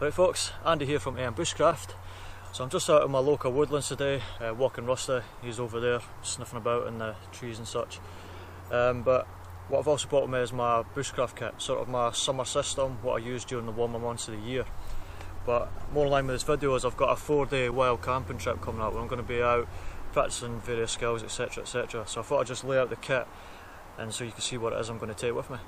Right folks, Andy here from Bushcraft. So I'm just out in my local woodlands today, walking Rusty. He's over there sniffing about in the trees and such. But what I've also brought with me is my Bushcraft kit, sort of my summer system, what I use during the warmer months of the year. But more in line with this video is I've got a 4-day wild camping trip coming up where I'm going to be out practicing various skills, etc, etc. So I thought I'd just lay out the kit and so you can see what it is I'm going to take with me.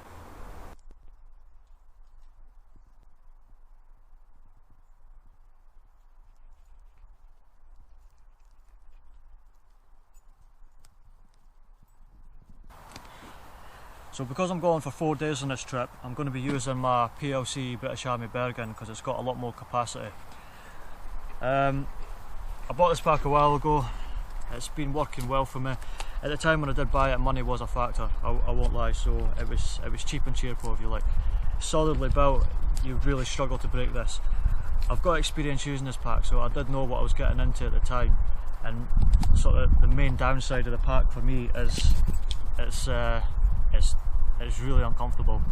So because I'm going for 4 days on this trip, I'm going to be using my PLC British Army Bergen because it's got a lot more capacity. I bought this pack a while ago. It's been working well for me. At the time when I did buy it, money was a factor, I won't lie, so it was cheap and cheerful if you like. Solidly built, you really struggle to break this. I've got experience using this pack, so I did know what I was getting into at the time, and sort of the main downside of the pack for me is it's really uncomfortable.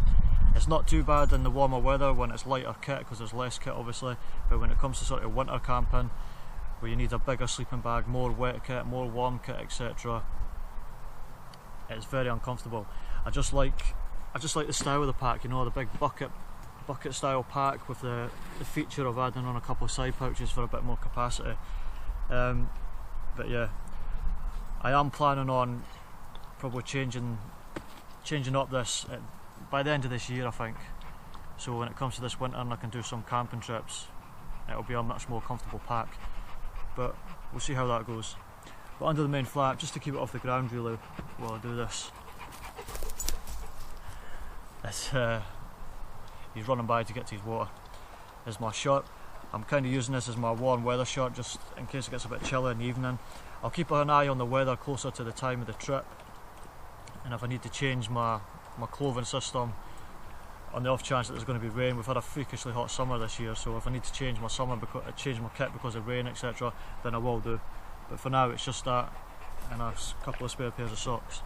It's not too bad in the warmer weather when it's lighter kit because there's less kit obviously, but when it comes to sort of winter camping where you need a bigger sleeping bag, more wet kit, more warm kit, etc., it's very uncomfortable. I just like the style of the pack, you know, the big bucket style pack with the feature of adding on a couple of side pouches for a bit more capacity. But yeah, I am planning on probably changing up this by the end of this year, I think. So when it comes to this winter and I can do some camping trips, it'll be a much more comfortable pack. But we'll see how that goes. But under the main flap, just to keep it off the ground really while I do this. He's running by to get to his water. There's my shirt. I'm kind of using this as my warm weather shirt just in case it gets a bit chilly in the evening. I'll keep an eye on the weather closer to the time of the trip. And if I need to change my clothing system on the off chance that there's going to be rain, we've had a freakishly hot summer this year, so if I need to change my kit because of rain, etc., then I will do. But for now it's just that and a couple of spare pairs of socks.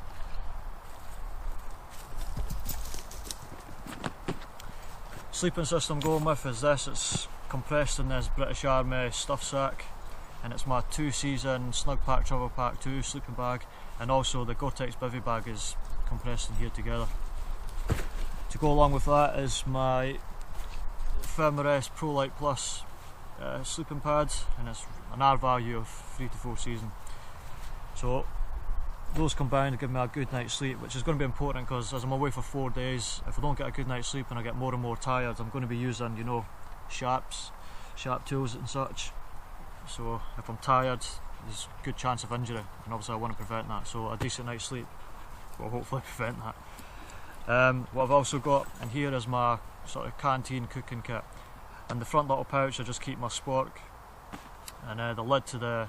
Sleeping system going with is this. It's compressed in this British Army stuff sack, and it's my 2-season Snug Pack Travel Pack 2 sleeping bag, and also the Gore-Tex bivy bag is compressed in here together. To go along with that is my Thermarest Pro Light Plus sleeping pads, and it's an R value of 3 to 4 season. So those combined give me a good night's sleep, which is going to be important because as I'm away for 4 days, if I don't get a good night's sleep and I get more and more tired, I'm going to be using, you know, sharp tools and such. So if I'm tired, there's a good chance of injury, and obviously I want to prevent that, so a decent night's sleep will hopefully prevent that. What I've also got in here is my sort of canteen cooking kit. In the front little pouch I just keep my spork and the lid to the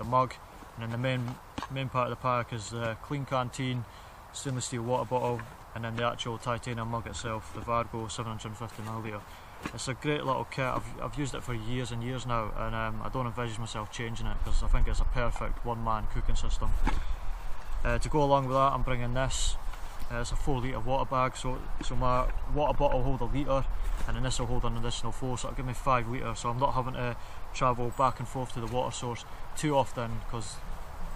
mug, and then the main part of the pack is the clean canteen, stainless steel water bottle, and then the actual titanium mug itself, the Vargo 750ml. It's a great little kit. I've used it for years and years now, and I don't envisage myself changing it because I think it's a perfect one-man cooking system. To go along with that, I'm bringing this. It's a 4-litre water bag, so my water bottle will hold a litre, and then this will hold an additional 4, so it'll give me 5 litres, so I'm not having to travel back and forth to the water source too often, because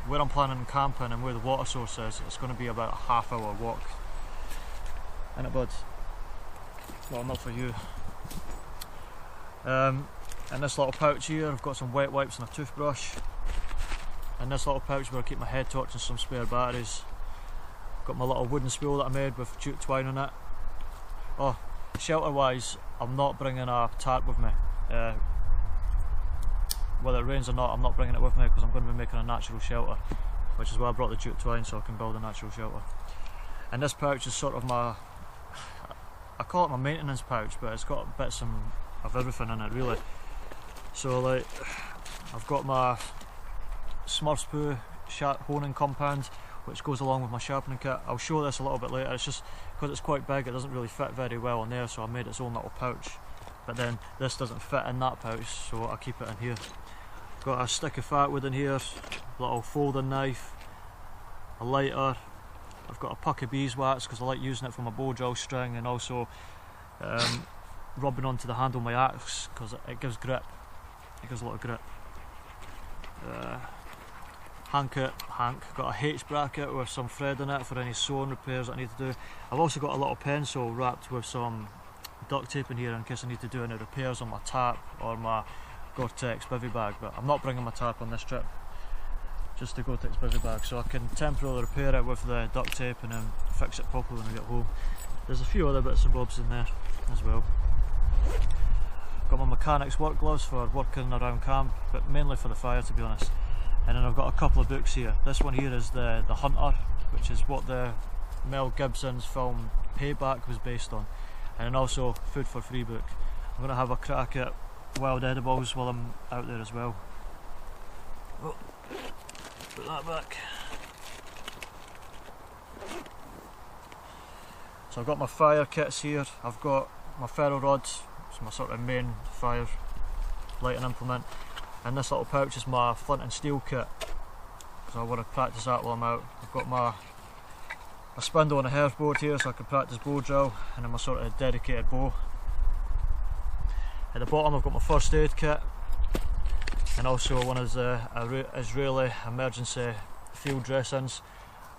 where I'm planning on camping and where the water source is, it's going to be about a half-hour walk. Ain't it, bud? Well, not for you. In this little pouch here I've got some wet wipes and a toothbrush. In this little pouch where I keep my head torch and some spare batteries. Got my little wooden spool that I made with jute twine on it. Oh, shelter wise, I'm not bringing a tarp with me. Whether it rains or not, I'm not bringing it with me because I'm going to be making a natural shelter, which is why I brought the jute twine, so I can build a natural shelter. And this pouch is sort of my, I call it my maintenance pouch, but it's got bits of everything in it really. So like, I've got my Smurf's Poo honing compound, which goes along with my sharpening kit. I'll show this a little bit later. It's just because it's quite big, it doesn't really fit very well in there, so I made its own little pouch. But then this doesn't fit in that pouch, so I keep it in here. Got a stick of fat wood in here, little folding knife, a lighter. I've got a puck of beeswax because I like using it for my bow drill string, and also rubbing onto the handle of my axe because it gives grip. It gives a lot of grip. Hank got a H bracket with some thread in it for any sewing repairs that I need to do. I've also got a little pencil wrapped with some duct tape in here in case I need to do any repairs on my tap or my Gore-Tex bivy bag, but I'm not bringing my tap on this trip, just the Gore-Tex bivy bag, so I can temporarily repair it with the duct tape and then fix it properly when I get home. There's a few other bits and bobs in there as well. Got my mechanics work gloves for working around camp, but mainly for the fire, to be honest. And then I've got a couple of books here. This one here is the Hunter, which is what the Mel Gibson's film Payback was based on, and then also Food for Free book. I'm going to have a crack at wild edibles while I'm out there as well. Oh, put that back. So I've got my fire kits here. I've got my ferro rods, it's my sort of main fire lighting implement, and this little pouch is my flint and steel kit, so I want to practice that while I'm out. I've got my spindle and a herf board here so I can practice bow drill, and then my sort of dedicated bow. At the bottom I've got my first aid kit, and also one of the Israeli emergency field dressings.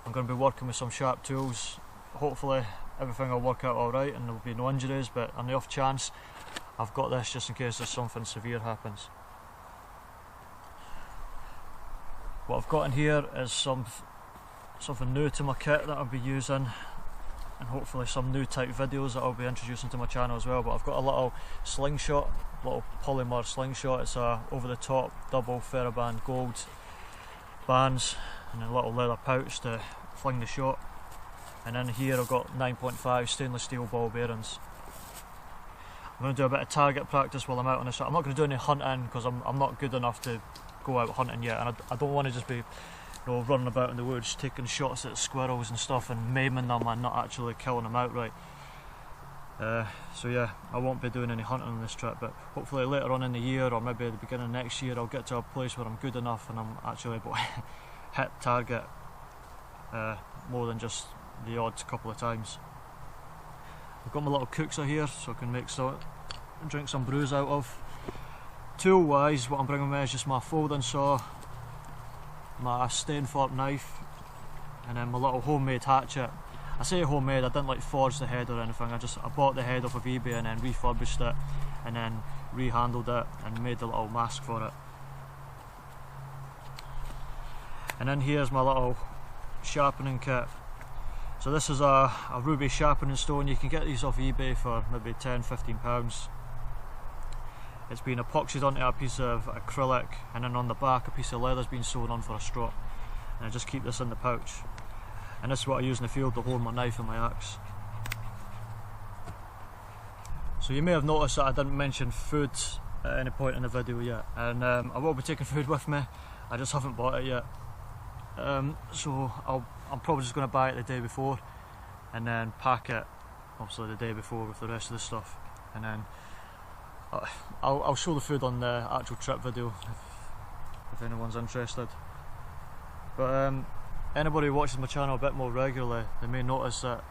I'm going to be working with some sharp tools. Hopefully everything will work out alright and there will be no injuries, but on the off chance I've got this just in case there's something severe happens. What I've got in here is something new to my kit that I'll be using, and hopefully some new type videos that I'll be introducing to my channel as well. But I've got a little slingshot, little polymer slingshot. It's a over the top double TheraBand gold bands and a little leather pouch to fling the shot. And in here I've got 9.5 stainless steel ball bearings. I'm going to do a bit of target practice while I'm out on this. I'm not going to do any hunting because I'm not good enough to go out hunting yet, and I don't want to just be, you know, running about in the woods taking shots at squirrels and stuff and maiming them and not actually killing them outright. So yeah, I won't be doing any hunting on this trip, but hopefully later on in the year or maybe at the beginning of next year I'll get to a place where I'm good enough and I'm actually able to hit target more than just the odd couple of times. I've got my little cookser here so I can drink some brews out of. Tool wise, what I'm bringing with me is just my folding saw, my stone fork knife, and then my little homemade hatchet. I say homemade, I didn't like forge the head or anything, I bought the head off of eBay and then refurbished it and then rehandled it and made the little mask for it. And then here's my little sharpening kit. So this is a ruby sharpening stone. You can get these off eBay for maybe £10–15. It's been epoxied onto a piece of acrylic, and then on the back a piece of leather's been sewn on for a strop. And I just keep this in the pouch. And this is what I use in the field to hold my knife and my axe. So you may have noticed that I didn't mention food at any point in the video yet, and I will be taking food with me. I just haven't bought it yet. So I'm probably just going to buy it the day before and then pack it obviously the day before with the rest of the stuff, and then I'll show the food on the actual trip video if anyone's interested. But anybody who watches my channel a bit more regularly, they may notice that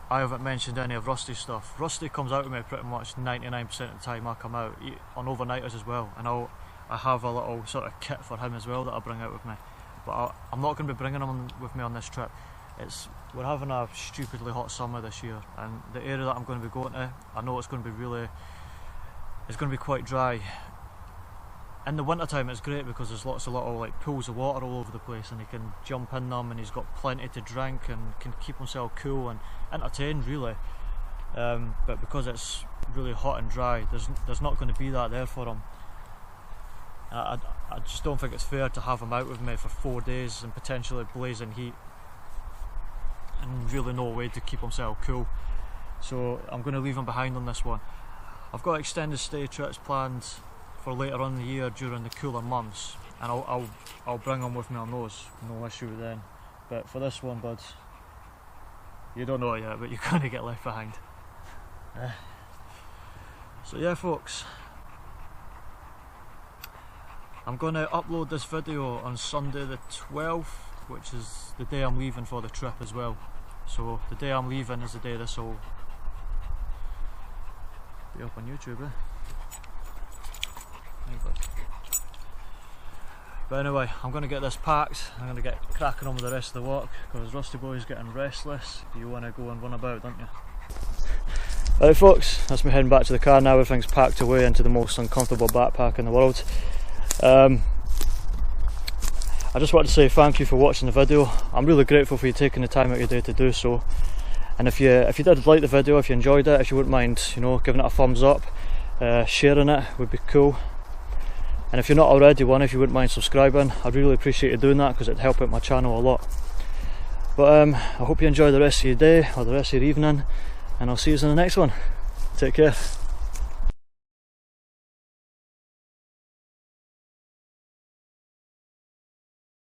I haven't mentioned any of Rusty's stuff. Rusty comes out with me pretty much 99% of the time I come out, on overnighters as well, and I have a little sort of kit for him as well that I bring out with me. But I'm not going to be bringing them with me on this trip. We're having a stupidly hot summer this year, and the area that I'm going to be going to, I know it's going to be quite dry. In the winter time it's great because there's lots of little like pools of water all over the place, and he can jump in them, and he's got plenty to drink and can keep himself cool and entertained really. But because it's really hot and dry, there's not going to be that there for him. I just don't think it's fair to have him out with me for 4 days in potentially blazing heat and really no way to keep himself cool. So I'm going to leave him behind on this one. I've got extended stay trips planned for later on in the year during the cooler months, and I'll bring him with me on those, no issue then. But for this one, bud, you don't know it yet, but you're going to get left behind. So yeah folks, I'm going to upload this video on Sunday the 12th, which is the day I'm leaving for the trip as well. So the day I'm leaving is the day this will you up on YouTube, eh? But anyway, I'm going to get this packed. I'm going to get cracking on with the rest of the work because Rusty Boy's getting restless. You want to go and run about, don't you? Alright folks, that's me heading back to the car now. Everything's packed away into the most uncomfortable backpack in the world. I just want to say thank you for watching the video. I'm really grateful for you taking the time out of your day to do so. And if you did like the video, if you enjoyed it, if you wouldn't mind, you know, giving it a thumbs up, sharing it would be cool. And if you're not already one, if you wouldn't mind subscribing, I'd really appreciate you doing that because it'd help out my channel a lot. But I hope you enjoy the rest of your day or the rest of your evening, and I'll see you in the next one. Take care.